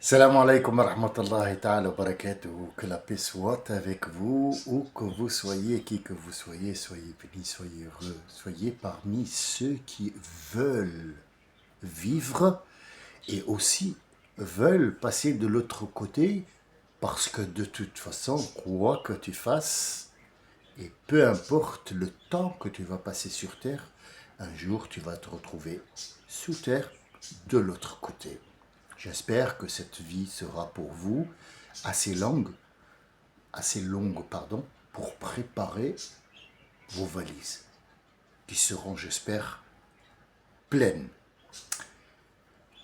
Salam alaikum wa rahmatullahi ta'ala wa barakatuhu. Que la paix soit avec vous, où que vous soyez, qui que vous soyez bénis, soyez heureux, soyez parmi ceux qui veulent vivre et aussi veulent passer de l'autre côté, parce que de toute façon, quoi que tu fasses, et peu importe le temps que tu vas passer sur Terre, un jour tu vas te retrouver sous Terre de l'autre côté. J'espère que cette vie sera pour vous assez longue, pardon, pour préparer vos valises, qui seront, j'espère, pleines.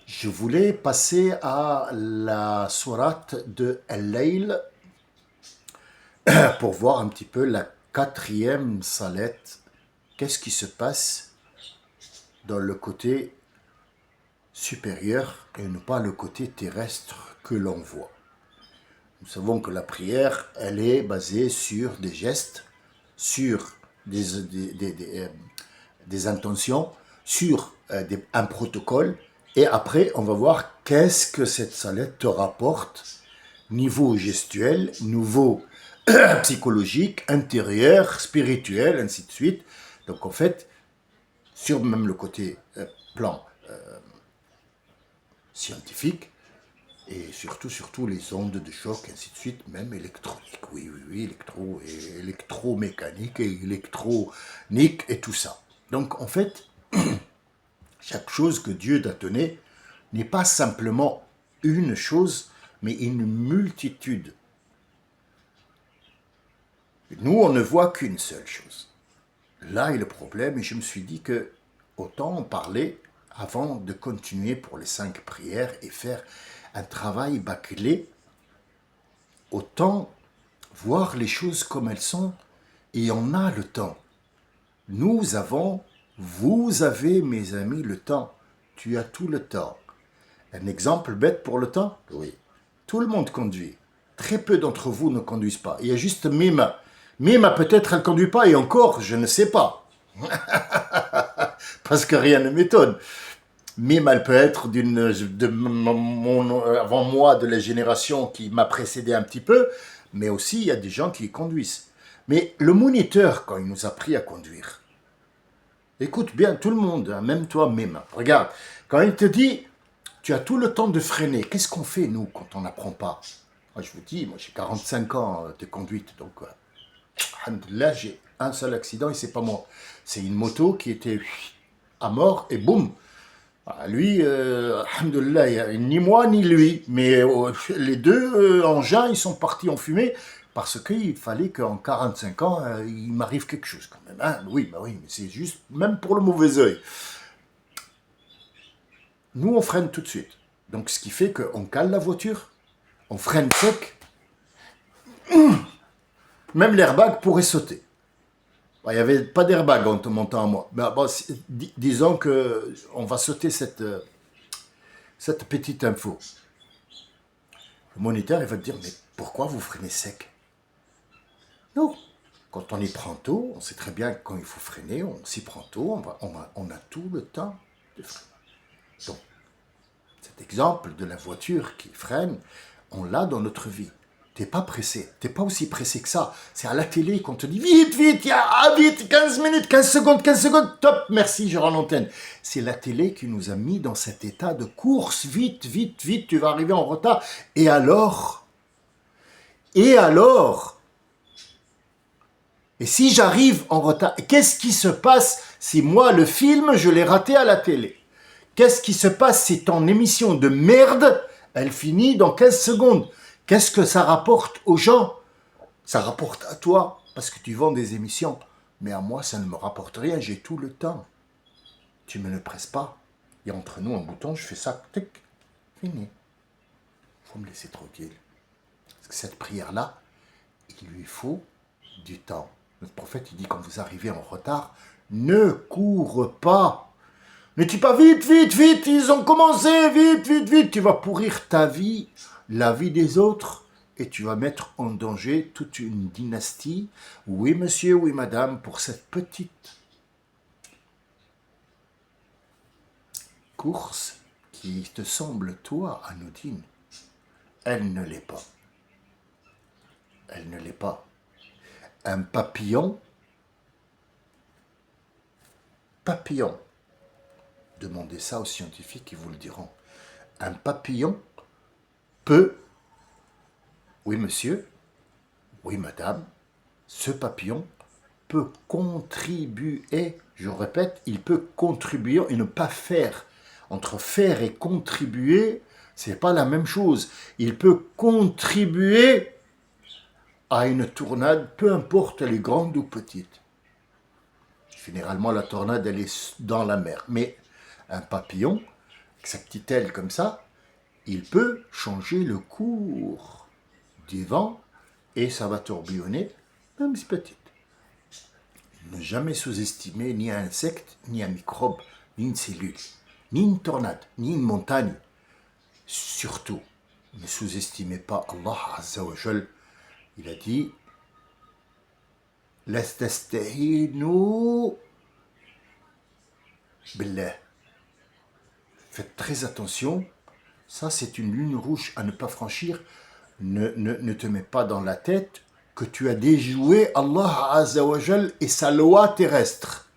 Je voulais passer à la sourate de Al-Layl pour voir un petit peu la quatrième salette. Qu'est-ce qui se passe dans le côté supérieur et non pas le côté terrestre que l'on voit. Nous savons que la prière, elle est basée sur des gestes, sur des intentions, sur un protocole, et après, on va voir qu'est-ce que cette salette te rapporte, niveau gestuel, niveau psychologique, intérieur, spirituel, ainsi de suite. Donc en fait, sur même le côté plan scientifique, et surtout les ondes de choc, ainsi de suite, même électronique, oui, électromécanique et électronique et tout ça. Donc en fait, chaque chose que Dieu t'a donnée n'est pas simplement une chose, mais une multitude. Nous, on ne voit qu'une seule chose. Là est le problème, et je me suis dit que autant en parler avant de continuer pour les 5 prières et faire un travail bâclé, autant voir les choses comme elles sont, et on a le temps. Nous avons, vous avez, mes amis, le temps. Tu as tout le temps. Un exemple bête pour le temps? Oui. Tout le monde conduit. Très peu d'entre vous ne conduisent pas. Il y a juste Mima. Mima, peut-être, elle ne conduit pas, et encore, je ne sais pas. Parce que rien ne m'étonne. Mime, elle peut être avant moi, de la génération qui m'a précédé un petit peu, mais aussi il y a des gens qui conduisent. Mais le moniteur, quand il nous a appris à conduire, écoute bien tout le monde, hein, même toi, Mime, regarde, quand il te dit, tu as tout le temps de freiner, qu'est-ce qu'on fait, nous, quand on n'apprend pas? Moi, je vous dis, moi j'ai 45 ans de conduite, donc, là, j'ai un seul accident et c'est pas moi. C'est une moto qui était à mort et boum. Lui, alhamdoulilah, ni moi ni lui, mais les deux engins, ils sont partis en fumée parce qu'il fallait qu'en 45 ans, il m'arrive quelque chose quand même. Hein. Oui, mais c'est juste, même pour le mauvais œil. Nous, on freine tout de suite. Donc, ce qui fait qu'on cale la voiture, on freine sec, même l'airbag pourrait sauter. Bon, il n'y avait pas d'airbag en te montant à moi. Mais bon, disons qu'on va sauter cette petite info. Le moniteur, il va te dire, mais pourquoi vous freinez sec? Non. Quand on y prend tôt, on sait très bien quand il faut freiner, on s'y prend tôt, on a tout le temps de freiner. Donc, cet exemple de la voiture qui freine, on l'a dans notre vie. T'es pas pressé, t'es pas aussi pressé que ça. C'est à la télé qu'on te dit vite, vite, 15 minutes, 15 secondes, top, merci, je rends l'antenne. C'est la télé qui nous a mis dans cet état de course, vite, tu vas arriver en retard. Et alors? Et si j'arrive en retard, qu'est-ce qui se passe si moi, le film, je l'ai raté à la télé? Qu'est-ce qui se passe si ton émission de merde, elle finit dans 15 secondes? Qu'est-ce que ça rapporte aux gens? Ça rapporte à toi, parce que tu vends des émissions. Mais à moi, ça ne me rapporte rien, j'ai tout le temps. Tu me le presses pas. Il y a entre nous un bouton, je fais ça, tic, fini. Faut me laisser tranquille. Parce que cette prière-là, il lui faut du temps. Notre prophète, il dit, quand vous arrivez en retard, ne cours pas. Ne dis pas vite, ils ont commencé, vite. Tu vas pourrir ta vie, la vie des autres, et tu vas mettre en danger toute une dynastie. Oui, monsieur, oui, madame, pour cette petite course qui te semble, toi, anodine. Elle ne l'est pas. Elle ne l'est pas. Un papillon, demandez ça aux scientifiques, ils vous le diront. Un papillon peut, oui monsieur, oui madame, ce papillon peut contribuer, je répète, il peut contribuer et ne pas faire. Entre faire et contribuer, c'est pas la même chose. Il peut contribuer à une tornade, peu importe elle est grande ou petite. Généralement, la tornade, elle est dans la mer. Mais un papillon, avec sa petite aile comme ça, il peut changer le cours du vent et ça va tourbillonner, même si petite. Ne jamais sous-estimer ni un insecte, ni un microbe, ni une cellule, ni une tornade, ni une montagne. Surtout, ne sous-estimez pas Allah Azza wa Jal. Il a dit La tastahinu billah. Faites très attention. Ça, c'est une ligne rouge à ne pas franchir. Ne te mets pas dans la tête que tu as déjoué Allah Azza wa Jal et sa loi terrestre.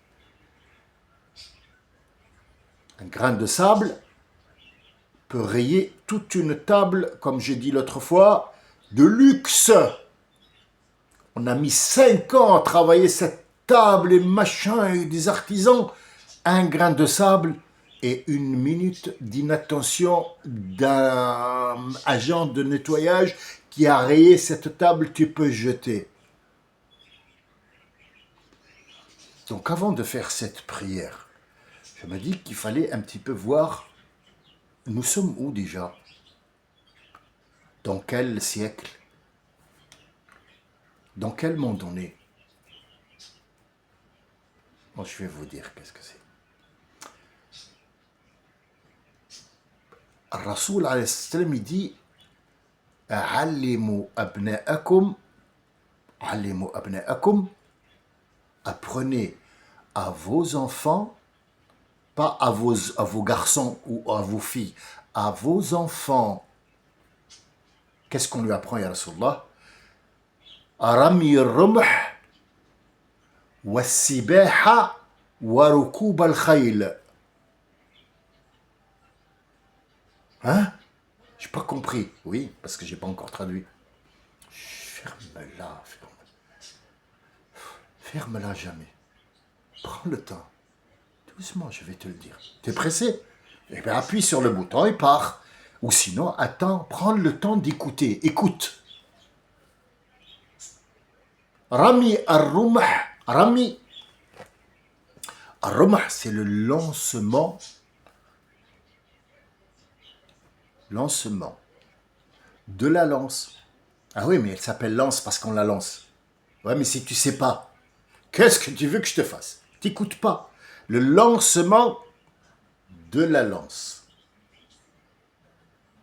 Un grain de sable peut rayer toute une table, comme j'ai dit l'autre fois, de luxe. On a mis 5 ans à travailler cette table et machin et des artisans. Un grain de sable et 1 minute d'inattention d'un agent de nettoyage qui a rayé cette table, tu peux jeter. Donc avant de faire cette prière, je me dis qu'il fallait un petit peu voir, nous sommes où déjà? Dans quel siècle? Dans quel monde on est? Bon, je vais vous dire qu'est-ce que c'est. Rasoul alayhi salam, il dit Allimu abna'akum, apprenez à vos enfants, pas à vos garçons ou à vos filles, à vos enfants. Qu'est-ce qu'on lui apprend, ya Rasulullah? Rami al-rumh wa sibaha wa rukub al-khayl. Hein? J'ai pas compris. Oui, parce que j'ai pas encore traduit. Ferme-la, ferme-la jamais. Prends le temps. Doucement, je vais te le dire. T'es pressé? Eh bien, appuie sur le bouton et pars. Ou sinon, attends, prends le temps d'écouter. Écoute. Rami ar-rumh. Rami. Ar-rumh, c'est le lancement. Lancement de la lance. Ah oui, mais elle s'appelle lance parce qu'on la lance. Ouais, mais si tu sais pas, qu'est-ce que tu veux que je te fasse? T'écoutes pas. Le lancement de la lance.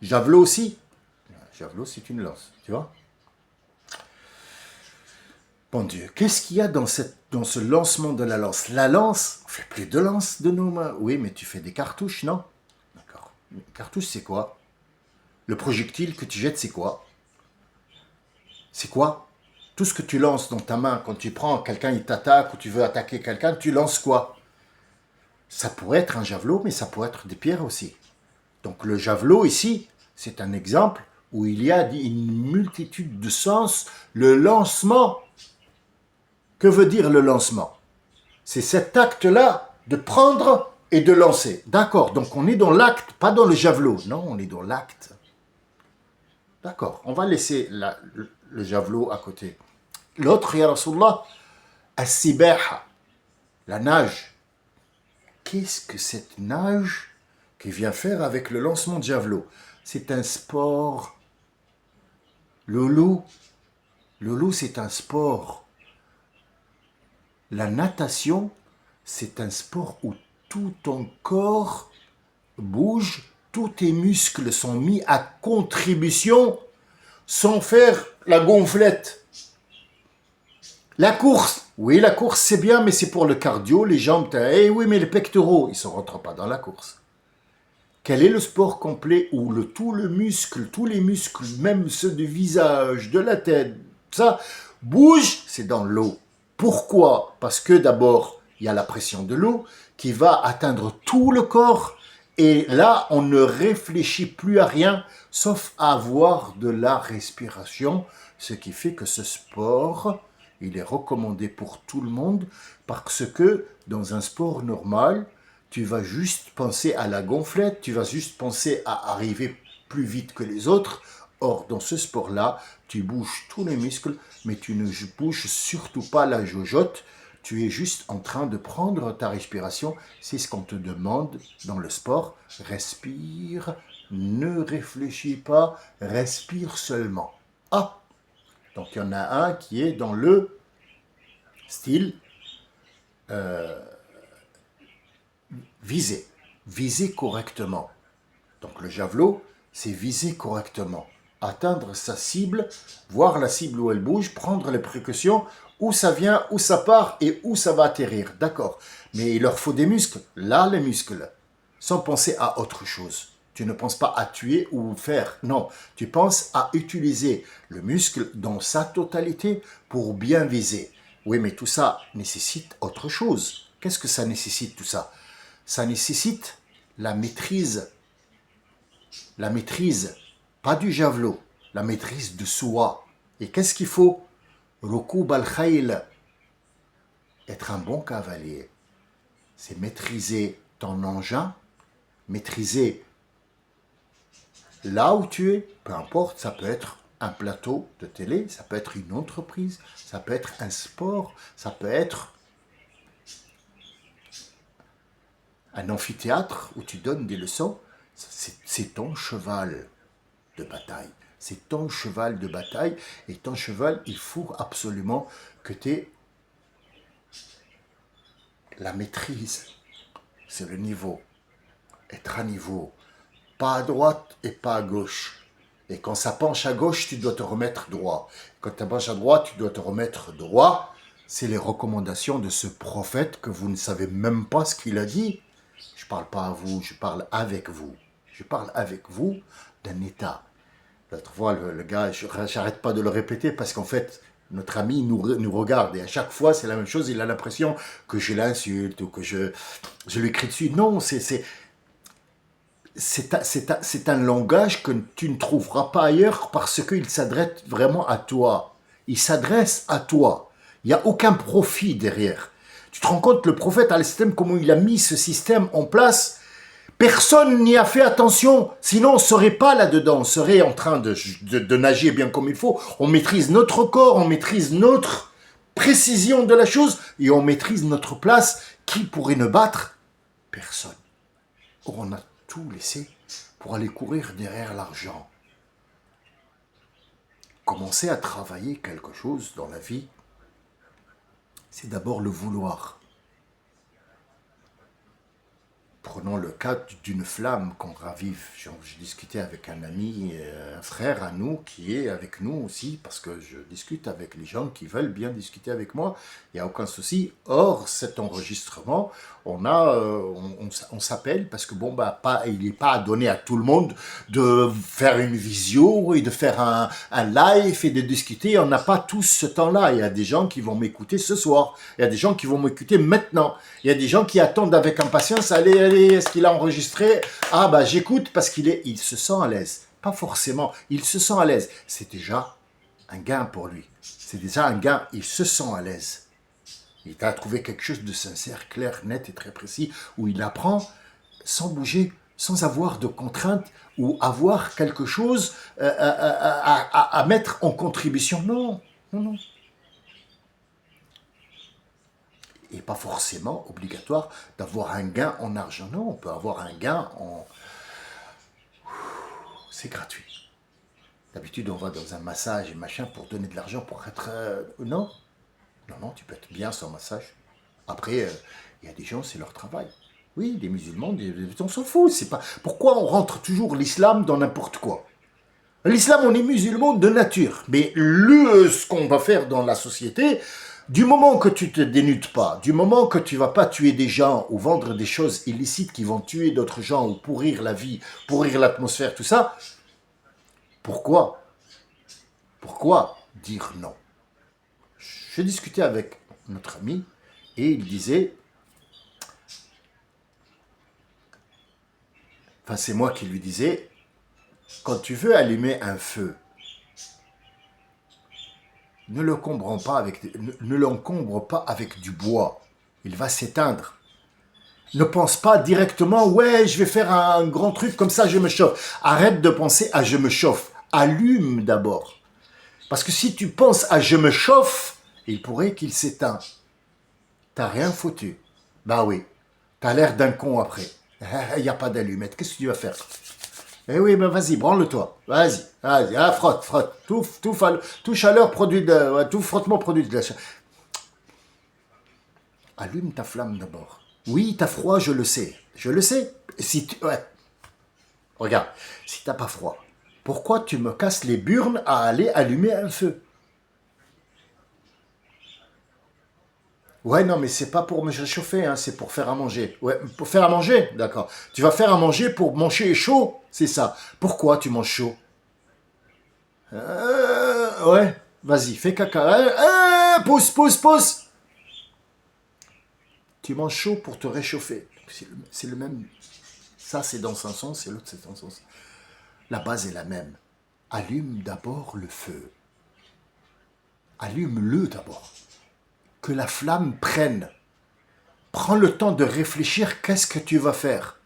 Javelot aussi. Javelot, c'est une lance, tu vois. Bon Dieu, qu'est-ce qu'il y a dans ce lancement de la lance? La lance, on fait plus de lance de nos mains. Oui, mais tu fais des cartouches, non? D'accord. Une cartouche, c'est quoi? Le projectile que tu jettes, c'est quoi? C'est quoi? Tout ce que tu lances dans ta main, quand tu prends quelqu'un, il t'attaque ou tu veux attaquer quelqu'un, tu lances quoi? Ça pourrait être un javelot, mais ça pourrait être des pierres aussi. Donc le javelot ici, c'est un exemple où il y a une multitude de sens. Le lancement, que veut dire le lancement? C'est cet acte-là de prendre et de lancer. D'accord, donc on est dans l'acte, pas dans le javelot. Non, on est dans l'acte. D'accord, on va laisser le javelot à côté. L'autre, ya Rasulullah, as-sibaha, la nage. Qu'est-ce que cette nage qui vient faire avec le lancement de javelot? C'est un sport. Loulou, c'est un sport. La natation, c'est un sport où tout ton corps bouge, tous tes muscles sont mis à contribution sans faire la gonflette. La course, oui, la course c'est bien, mais c'est pour le cardio, les jambes, oui, mais les pectoraux, ils ne rentrent pas dans la course. Quel est le sport complet où tout le muscle, tous les muscles, même ceux du visage, de la tête, ça, bouge? C'est dans l'eau. Pourquoi? Parce que d'abord, il y a la pression de l'eau qui va atteindre tout le corps et là, on ne réfléchit plus à rien sauf à avoir de la respiration, ce qui fait que ce sport, il est recommandé pour tout le monde parce que dans un sport normal, tu vas juste penser à la gonflette, tu vas juste penser à arriver plus vite que les autres. Or, dans ce sport-là, tu bouges tous les muscles, mais tu ne bouges surtout pas la jojote. Tu es juste en train de prendre ta respiration. C'est ce qu'on te demande dans le sport. Respire, ne réfléchis pas, respire seulement. Ah, donc il y en a un qui est dans le style viser. Viser correctement. Donc le javelot, c'est viser correctement. Atteindre sa cible, voir la cible où elle bouge, prendre les précautions, où ça vient, où ça part et où ça va atterrir. D'accord. Mais il leur faut des muscles. Là, les muscles. Sans penser à autre chose. Tu ne penses pas à tuer ou faire. Non, tu penses à utiliser le muscle dans sa totalité pour bien viser. Oui, mais tout ça nécessite autre chose. Qu'est-ce que ça nécessite tout ça? Ça nécessite la maîtrise. La maîtrise, pas du javelot, la maîtrise de soi. Et qu'est-ce qu'il faut? Rukub al-khayl, être un bon cavalier. C'est maîtriser ton engin, maîtriser là où tu es, peu importe, ça peut être un plateau de télé, ça peut être une entreprise, ça peut être un sport, ça peut être un amphithéâtre où tu donnes des leçons. C'est ton cheval de bataille. C'est ton cheval de bataille. Et ton cheval, il faut absolument que tu aies la maîtrise. C'est le niveau. Être à niveau. Pas à droite et pas à gauche. Et quand ça penche à gauche, tu dois te remettre droit. Quand ça penche à droite, tu dois te remettre droit. C'est les recommandations de ce prophète que vous ne savez même pas ce qu'il a dit. Je ne parle pas à vous, je parle avec vous. Je parle avec vous d'un état. L'autre fois, le gars, j'arrête pas de le répéter parce qu'en fait, notre ami nous regarde et à chaque fois, c'est la même chose. Il a l'impression que je l'insulte ou que je lui crie dessus. Non, c'est un langage que tu ne trouveras pas ailleurs parce qu'il s'adresse vraiment à toi. Il s'adresse à toi. Il n'y a aucun profit derrière. Tu te rends compte, le prophète, comment il a mis ce système en place? Personne n'y a fait attention, sinon on ne serait pas là-dedans, on serait en train de nager bien comme il faut. On maîtrise notre corps, on maîtrise notre précision de la chose et on maîtrise notre place. Qui pourrait nous battre? Personne. Or, on a tout laissé pour aller courir derrière l'argent. Commencer à travailler quelque chose dans la vie, c'est d'abord le vouloir. Prenons le cas d'une flamme qu'on ravive. J'ai discuté avec un ami, un frère à nous qui est avec nous aussi, parce que je discute avec les gens qui veulent bien discuter avec moi. Il n'y a aucun souci. Or, cet enregistrement, on s'appelle parce que il n'est pas donné à tout le monde de faire une visio et de faire un live et de discuter. On n'a pas tous ce temps-là. Il y a des gens qui vont m'écouter ce soir. Il y a des gens qui vont m'écouter maintenant. Il y a des gens qui attendent avec impatience. Allez, est-ce qu'il a enregistré? Ah j'écoute parce il se sent à l'aise. Pas forcément, il se sent à l'aise. C'est déjà un gain pour lui. C'est déjà un gain, il se sent à l'aise. Il a trouvé quelque chose de sincère, clair, net et très précis, où il apprend sans bouger, sans avoir de contraintes ou avoir quelque chose à mettre en contribution. Non, non, non. Et pas forcément obligatoire d'avoir un gain en argent. Non, on peut avoir un gain en... C'est gratuit. D'habitude, on va dans un massage et machin pour donner de l'argent pour être... Non. Non, tu peux être bien sans massage. Après, il y a des gens, c'est leur travail. Oui, les musulmans, on s'en fout. C'est pas... Pourquoi on rentre toujours l'islam dans n'importe quoi? L'islam, on est musulman de nature. Mais ce qu'on va faire dans la société... Du moment que tu te dénudes pas, du moment que tu vas pas tuer des gens ou vendre des choses illicites qui vont tuer d'autres gens ou pourrir la vie, pourrir l'atmosphère, tout ça, pourquoi dire non? Je discutais avec notre ami et il disait, enfin c'est moi qui lui disais, quand tu veux allumer un feu, ne l'encombre pas avec du bois. Il va s'éteindre. Ne pense pas directement, ouais, je vais faire un grand truc comme ça, je me chauffe. Arrête de penser à je me chauffe. Allume d'abord. Parce que si tu penses à je me chauffe, il pourrait qu'il s'éteint. T'as rien foutu. Bah oui. T'as l'air d'un con après. Il n'y a pas d'allumette. Qu'est-ce que tu vas faire? Eh oui, ben vas-y, branle-toi. Vas-y, ah, frotte. Tout chaleur produit de, ouais, tout frottement produit de la chaleur. Allume ta flamme d'abord. Oui, t'as froid, je le sais. Je le sais. Ouais. Regarde, si t'as pas froid, pourquoi tu me casses les burnes à aller allumer un feu? Ouais, non, mais c'est pas pour me réchauffer, hein, c'est pour faire à manger. Ouais, pour faire à manger, d'accord. Tu vas faire à manger pour manger chaud, c'est ça. Pourquoi tu manges chaud? Ouais, vas-y, fais caca. Pousse. Tu manges chaud pour te réchauffer. C'est le même. Ça, c'est dans un sens, et l'autre, c'est dans un sens. La base est la même. Allume d'abord le feu. Allume-le d'abord. Que la flamme prenne. Prends le temps de réfléchir qu'est-ce que tu vas faire.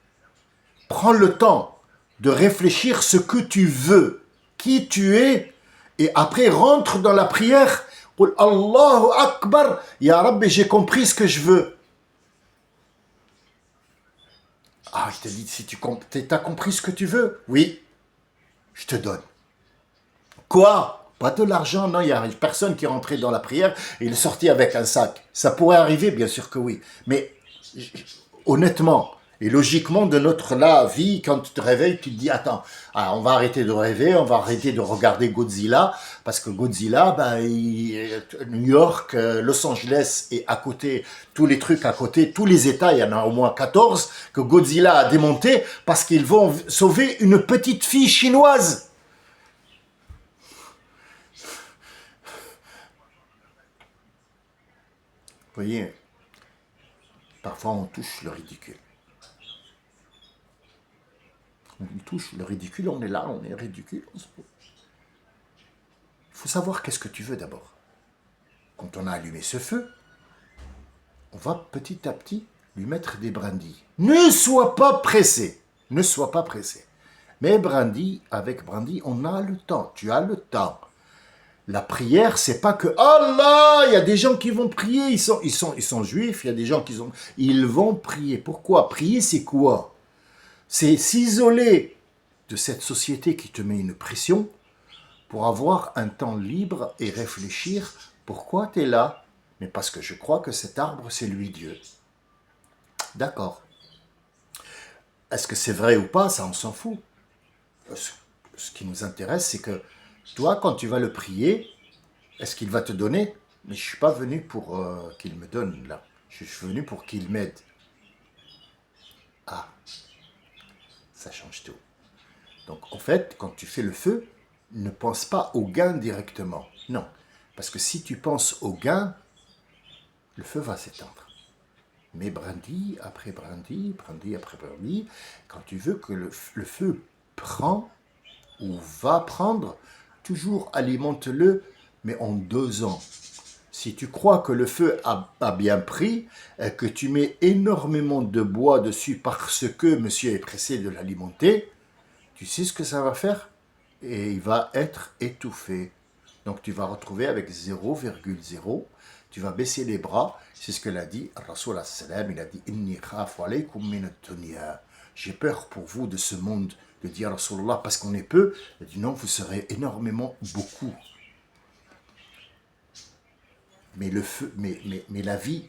Prends le temps de réfléchir ce que tu veux, qui tu es, et après rentre dans la prière. Allahu Akbar, Ya Rabbi, j'ai compris ce que je veux. Ah, je te dis, si tu as compris ce que tu veux, oui, je te donne. Quoi? Pas de l'argent, non, il n'y a personne qui est rentré dans la prière et il est sorti avec un sac. Ça pourrait arriver, bien sûr que oui. Mais honnêtement et logiquement de notre vie, quand tu te réveilles, tu te dis, attends, on va arrêter de rêver, on va arrêter de regarder Godzilla, parce que Godzilla, New York, Los Angeles et à côté, tous les trucs à côté, tous les États, il y en a au moins 14 que Godzilla a démonté parce qu'ils vont sauver une petite fille chinoise. Vous voyez, parfois on touche le ridicule. On touche le ridicule, on est là, on est ridicule. Il faut savoir qu'est-ce que tu veux d'abord. Quand on a allumé ce feu, on va petit à petit lui mettre des brindilles. Ne sois pas pressé, ne sois pas pressé. Mais avec brindilles, on a le temps, tu as le temps. La prière, c'est pas que Allah, il y a des gens qui vont prier, ils sont juifs, il y a des gens ils vont prier. Pourquoi? Prier, c'est quoi? C'est s'isoler de cette société qui te met une pression pour avoir un temps libre et réfléchir pourquoi tu es là. Mais parce que je crois que cet arbre, c'est lui Dieu. D'accord. Est-ce que c'est vrai ou pas? Ça, on s'en fout. Ce qui nous intéresse, c'est que toi, quand tu vas le prier, est-ce qu'il va te donner? Mais je ne suis pas venu pour qu'il me donne, là. Je suis venu pour qu'il m'aide. Ah, ça change tout. Donc, en fait, quand tu fais le feu, ne pense pas au gain directement. Non. Parce que si tu penses au gain, le feu va s'éteindre. Mais brindille après brindille, quand tu veux que le feu prend ou va prendre, toujours alimente-le, mais en dosant. Si tu crois que le feu a bien pris, et que tu mets énormément de bois dessus parce que monsieur est pressé de l'alimenter, tu sais ce que ça va faire? Et il va être étouffé. Donc tu vas retrouver avec 0,0, tu vas baisser les bras, c'est ce que l'a dit Rasoul as-salam, il a dit « Inni khafu alaykum min ad-dunya » j'ai peur pour vous de ce monde, de dire Rasulullah, parce qu'on est peu, il dit non, vous serez énormément beaucoup. Mais le feu, mais la vie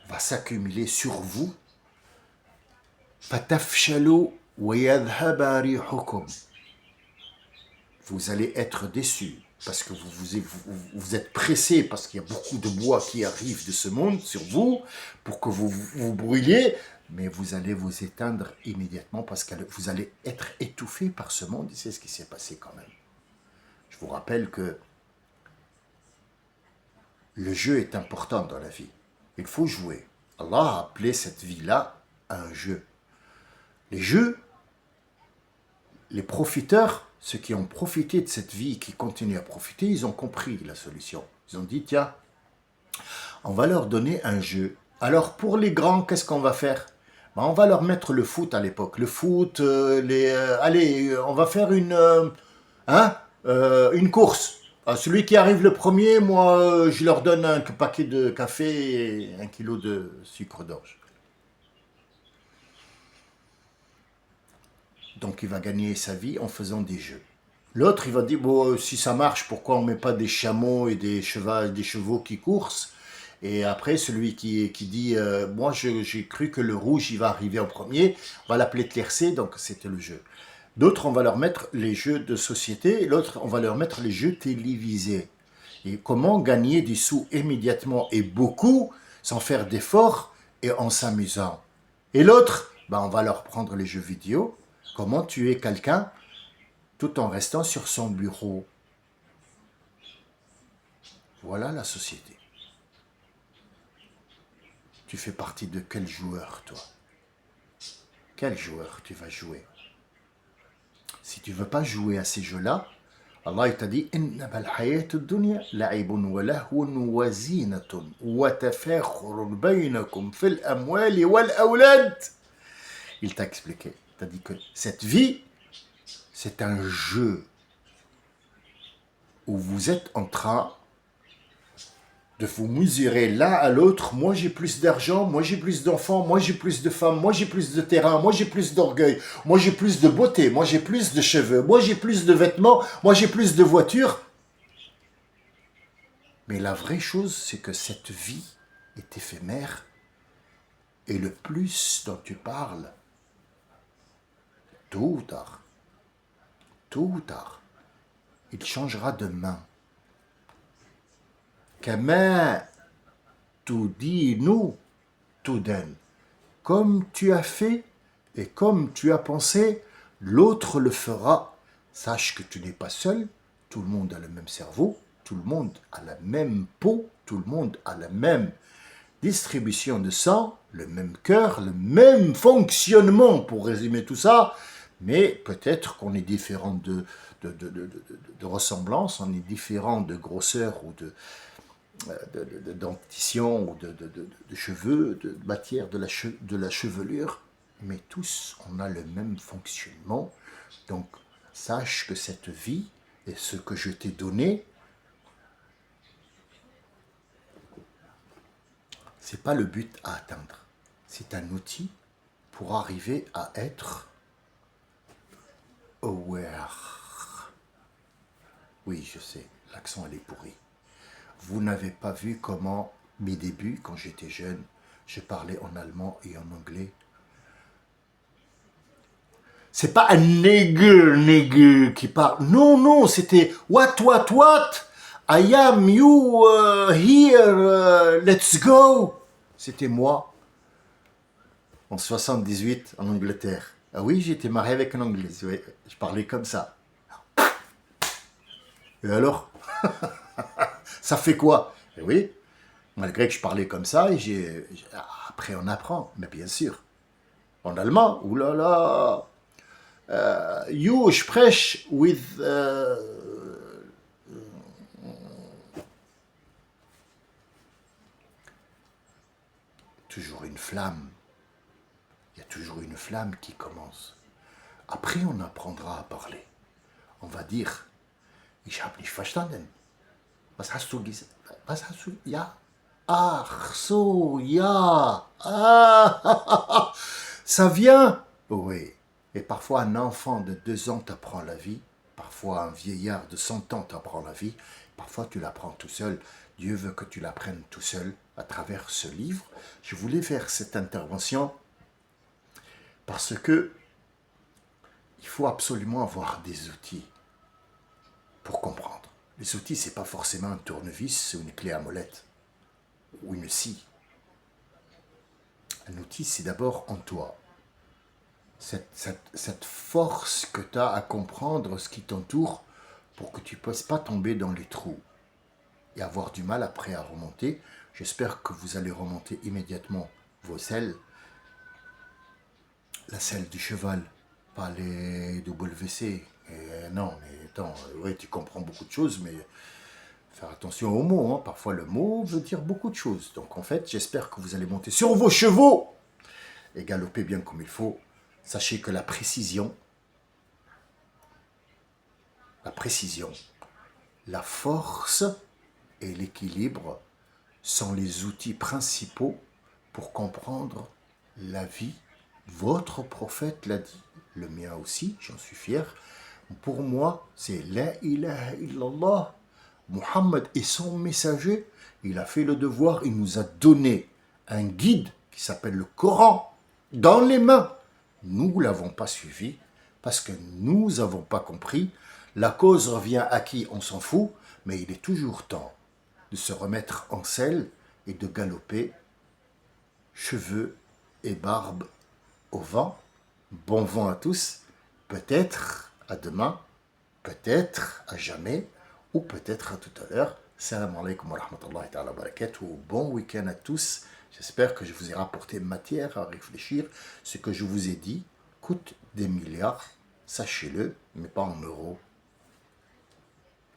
va s'accumuler sur vous. Fatafshalu wa yadhhaba rihukum. Vous allez être déçus, parce que vous êtes pressé, parce qu'il y a beaucoup de bois qui arrive de ce monde sur vous, pour que vous brûliez, mais vous allez vous éteindre immédiatement parce que vous allez être étouffé par ce monde, et c'est ce qui s'est passé quand même. Je vous rappelle que le jeu est important dans la vie. Il faut jouer. Allah a appelé cette vie-là un jeu. Les jeux, les profiteurs, ceux qui ont profité de cette vie, qui continuent à profiter, ils ont compris la solution. Ils ont dit, tiens, on va leur donner un jeu. Alors pour les grands, qu'est-ce qu'on va faire? Ben, on va leur mettre le foot à l'époque. Le foot, allez, on va faire une course. Celui qui arrive le premier, moi, je leur donne un paquet de café et 1 kilo de sucre d'orge. Donc il va gagner sa vie en faisant des jeux. L'autre, il va dire, bon, si ça marche, pourquoi on ne met pas des chameaux et des chevaux qui coursent? Et après, celui qui dit, moi j'ai cru que le rouge, il va arriver en premier, on va l'appeler tiercé, donc c'était le jeu. D'autres, on va leur mettre les jeux de société, et l'autre, on va leur mettre les jeux télévisés. Et comment gagner des sous immédiatement et beaucoup, sans faire d'efforts et en s'amusant. Et l'autre, ben, on va leur prendre les jeux vidéo, comment tuer quelqu'un tout en restant sur son bureau. Voilà la société. Tu fais partie de quel joueur, toi? Quel joueur tu vas jouer? Si tu ne veux pas jouer à ces jeux-là, Allah t'a dit إنما الحياة الدنيا لعب ولهو وزينة وتفاخر بينكم في الأموال والأولاد. Il t'a expliqué, il t'a dit que cette vie, c'est un jeu où vous êtes en train de vous mesurer l'un à l'autre. Moi j'ai plus d'argent, moi j'ai plus d'enfants, moi j'ai plus de femmes, moi j'ai plus de terrain, moi j'ai plus d'orgueil, moi j'ai plus de beauté, moi j'ai plus de cheveux, moi j'ai plus de vêtements, moi j'ai plus de voitures. Mais la vraie chose, c'est que cette vie est éphémère et le plus dont tu parles, tôt ou tard, il changera de main. Kama tudinu tudan. Comme tu as fait et comme tu as pensé, l'autre le fera. Sache que tu n'es pas seul, tout le monde a le même cerveau, tout le monde a la même peau, tout le monde a la même distribution de sang, le même cœur, le même fonctionnement, pour résumer tout ça, mais peut-être qu'on est différent de ressemblance, on est différent de grosseur ou de dentition ou de cheveux, de matière de la chevelure, mais tous on a le même fonctionnement. Donc sache que cette vie et ce que je t'ai donné, c'est pas le but à atteindre, c'est un outil pour arriver à être aware. Oui, je sais, l'accent elle est pourri. Vous n'avez pas vu comment mes débuts, quand j'étais jeune, je parlais en allemand et en anglais. C'est pas un nègre qui parle. Non, non, c'était what, I am you here, let's go. C'était moi, en 78, en Angleterre. Ah oui, j'étais marié avec un Anglais, oui, je parlais comme ça. Et alors? Ça fait quoi? Et oui, malgré que je parlais comme ça, et après on apprend, mais bien sûr. En allemand, oulala, you sprech with... toujours une flamme. Il y a toujours une flamme qui commence. Après, on apprendra à parler. On va dire, ich habe nicht verstanden. Was hast du gesagt? Was hast du? Ja. Ach so, ja. Ah, ça vient. Oui. Et parfois, un enfant de 2 ans t'apprend la vie. Parfois, un vieillard de 100 ans t'apprend la vie. Parfois, tu l'apprends tout seul. Dieu veut que tu l'apprennes tout seul à travers ce livre. Je voulais faire cette intervention parce que il faut absolument avoir des outils pour comprendre. Les outils, c'est pas forcément un tournevis ou une clé à molette ou une scie. Un outil, c'est d'abord en toi. Cette force que tu as à comprendre ce qui t'entoure pour que tu ne puisses pas tomber dans les trous et avoir du mal après à remonter. J'espère que vous allez remonter immédiatement vos selles. La selle du cheval, pas les WC. Non, mais attends, ouais, tu comprends beaucoup de choses, mais faire attention aux mots. Hein. Parfois, le mot veut dire beaucoup de choses. Donc, en fait, j'espère que vous allez monter sur vos chevaux et galoper bien comme il faut. Sachez que la précision, la force et l'équilibre sont les outils principaux pour comprendre la vie. Votre prophète l'a dit, le mien aussi, j'en suis fier. Pour moi, c'est La ilaha illallah. Muhammad est son messager. Il a fait le devoir, il nous a donné un guide qui s'appelle le Coran dans les mains. Nous ne l'avons pas suivi parce que nous n'avons pas compris. La cause revient à qui, on s'en fout, mais il est toujours temps de se remettre en selle et de galoper, cheveux et barbe au vent. Bon vent à tous, peut-être à demain, peut-être à jamais, ou peut-être à tout à l'heure. Salam alaikum wa rahmatullahi ta'ala wa barakatuh. Bon week-end à tous. J'espère que je vous ai rapporté matière à réfléchir. Ce que je vous ai dit coûte des milliards, sachez-le, mais pas en euros.